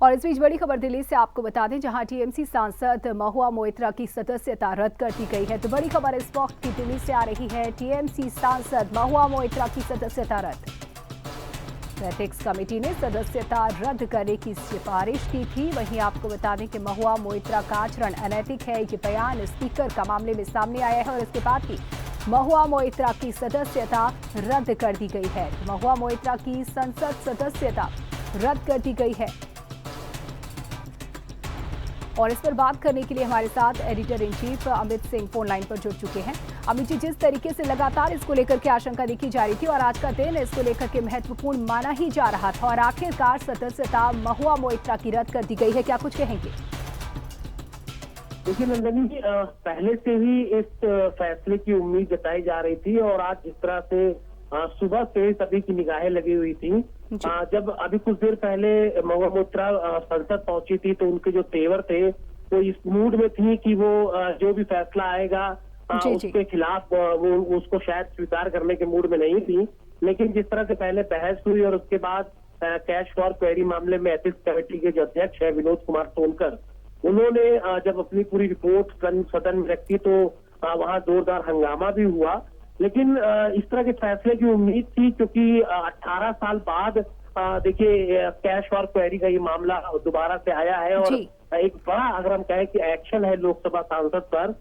और इस बीच बड़ी खबर दिल्ली से आपको बता दें, जहां टीएमसी सांसद महुआ मोइत्रा की सदस्यता रद्द कर दी गई है। तो बड़ी खबर इस वक्त की दिल्ली से आ रही है, टीएमसी सांसद महुआ मोइत्रा की सदस्यता रद्द। एथिक्स कमेटी ने सदस्यता रद्द करने की सिफारिश की थी। वहीं आपको बता दें कि महुआ मोइत्रा का आचरण अनैतिक है। ये बयान स्पीकर का मामले में सामने आया है और इसके बाद ही महुआ मोइत्रा की सदस्यता रद्द कर दी गई है। महुआ मोइत्रा की संसद सदस्यता रद्द कर दी गई है। और इस पर बात करने के लिए हमारे साथ editor in chief Amit Singh phone line पर जुड़ चुके हैं। अमित जी, जिस तरीके से लगातार इसको लेकर के आशंका देखी जा रही थी और आज का दिन इसको लेकर के महत्वपूर्ण माना ही जा रहा था, और आखिरकार सदस्यता महुआ मोइत्रा की रद्द कर दी गई है, क्या कुछ कहेंगे? देखिए नंदनी जी, पहले से ही इस फैसले की उम्मीद जताई जा रही थी और आज जिस तरह से सुबह से सभी की निगाहें लगी हुई थी। जब अभी कुछ देर पहले महुआ मोइत्रा संसद पहुंची थी तो उनके जो तेवर थे वो इस मूड में थी कि वो जो भी फैसला आएगा उसके खिलाफ वो उसको शायद स्वीकार करने के मूड में नहीं थी। लेकिन जिस तरह से पहले बहस हुई और उसके बाद कैश फॉर क्वेरी मामले में एथिक्स कमेटी के जो अध्यक्ष है विनोद कुमार सोनकर, उन्होंने जब अपनी पूरी रिपोर्ट सदन में रखी तो वहां जोरदार हंगामा भी हुआ। लेकिन इस तरह के फैसले की उम्मीद थी क्योंकि 18 साल बाद देखिए कैश फॉर क्वेरी का ये मामला दोबारा से आया है और एक बड़ा, अगर हम कहें कि एक्शन है लोकसभा सांसद पर,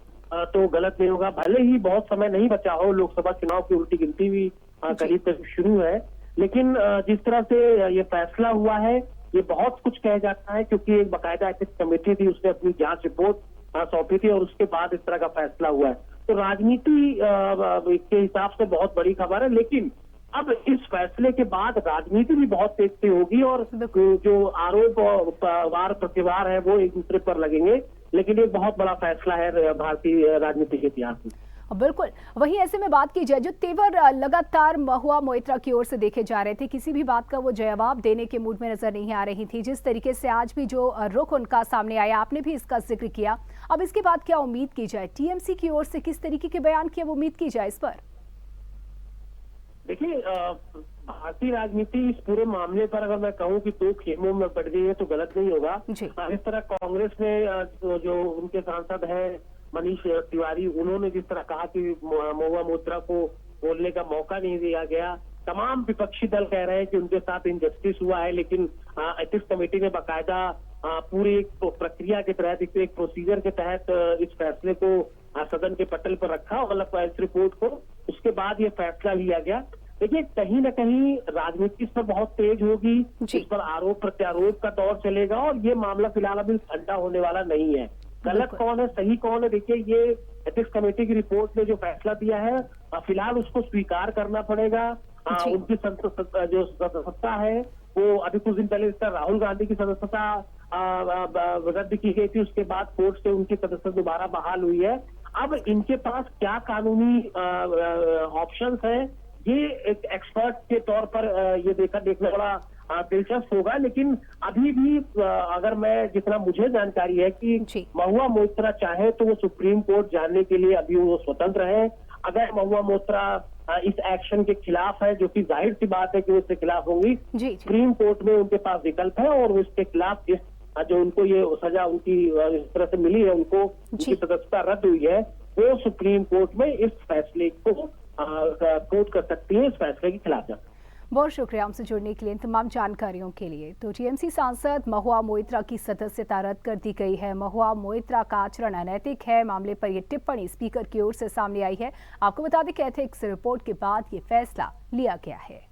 तो गलत नहीं होगा। भले ही बहुत समय नहीं बचा हो, लोकसभा चुनाव की उल्टी गिनती भी करीब करीब शुरू है, लेकिन जिस तरह से ये फैसला हुआ है ये बहुत कुछ कह जाता है क्योंकि एक बाकायदा एथिक्स कमेटी थी, उसने अपनी जांच रिपोर्ट सौंपी थी और उसके बाद इस तरह का फैसला हुआ है। तो राजनीति के हिसाब से बहुत बड़ी खबर है, लेकिन अब इस फैसले के बाद राजनीति भी बहुत तेज से होगी और जो आरोप वार प्रतिवार है वो एक दूसरे पर लगेंगे। लेकिन ये बहुत बड़ा फैसला है भारतीय राजनीति के इतिहास में। बिल्कुल। वहीं ऐसे में बात की जाए, जो तेवर लगातार महुआ मोइत्रा की ओर से देखे जा रहे थे, किसी भी बात का वो जवाब देने के मूड में नजर नहीं आ रही थी। जिस तरीके से आज भी जो रुख उनका सामने आया, आपने भी इसका जिक्र किया। अब इसके बाद क्या उम्मीद की जाए, टीएमसी की ओर से किस तरीके के बयान की अब उम्मीद की जाए इस पर? देखिए, भारतीय राजनीति इस पूरे मामले पर अगर मैं कहूँ कि दो खेमों में बढ़ गई है तो गलत नहीं होगा। इस तरह कांग्रेस ने जो उनके सांसद हैं मनीष तिवारी, उन्होंने जिस तरह कहा कि महुआ मोइत्रा को बोलने का मौका नहीं दिया गया। तमाम विपक्षी दल कह रहे हैं कि उनके साथ इनजस्टिस हुआ है, लेकिन एथिक्स कमेटी ने बाकायदा पूरी एक प्रक्रिया के तहत, एक प्रोसीजर के तहत इस फैसले को सदन के पटल पर रखा, मतलब इस रिपोर्ट को, उसके बाद ये फैसला लिया गया। देखिए, कहीं न कहीं राजनीति इस पर बहुत तेज होगी, इस पर आरोप प्रत्यारोप का दौर चलेगा और ये मामला फिलहाल अभी ठंडा होने वाला नहीं है। गलत कौन है, सही कौन है, देखिए ये एथिक्स कमेटी की रिपोर्ट ने जो फैसला दिया है फिलहाल उसको स्वीकार करना पड़ेगा। उनकी जो सदस्यता है वो अभी कुछ दिन पहले राहुल गांधी की सदस्यता रद्द की गई थी, उसके बाद कोर्ट से उनकी सदस्यता दोबारा बहाल हुई है। अब इनके पास क्या कानूनी ऑप्शंस है, ये एक एक्सपर्ट के तौर पर ये देखने वाला दिलचस्प होगा। लेकिन अभी भी अगर मैं, जितना मुझे जानकारी है कि महुआ मोइत्रा चाहे तो वो सुप्रीम कोर्ट जाने के लिए अभी वो स्वतंत्र है। अगर महुआ मोइत्रा इस एक्शन के खिलाफ है, जो कि जाहिर सी बात है कि वो इसके खिलाफ होंगी, सुप्रीम कोर्ट में उनके पास विकल्प है और इसके खिलाफ जो उनको ये सजा उनकी इस तरह से मिली है, उनको उनकी सदस्यता रद्द हुई है, वो सुप्रीम कोर्ट में इस फैसले को कोर्ट कर सकती है, इस फैसले के खिलाफ जा। बहुत शुक्रिया हमसे जुड़ने के लिए, इन तमाम जानकारियों के लिए। तो टीएमसी सांसद महुआ मोइत्रा की सदस्यता रद्द कर दी गई है। महुआ मोइत्रा का आचरण अनैतिक है, मामले पर यह टिप्पणी स्पीकर की ओर से सामने आई है। आपको बता दें कि एथिक्स रिपोर्ट के बाद ये फैसला लिया गया है।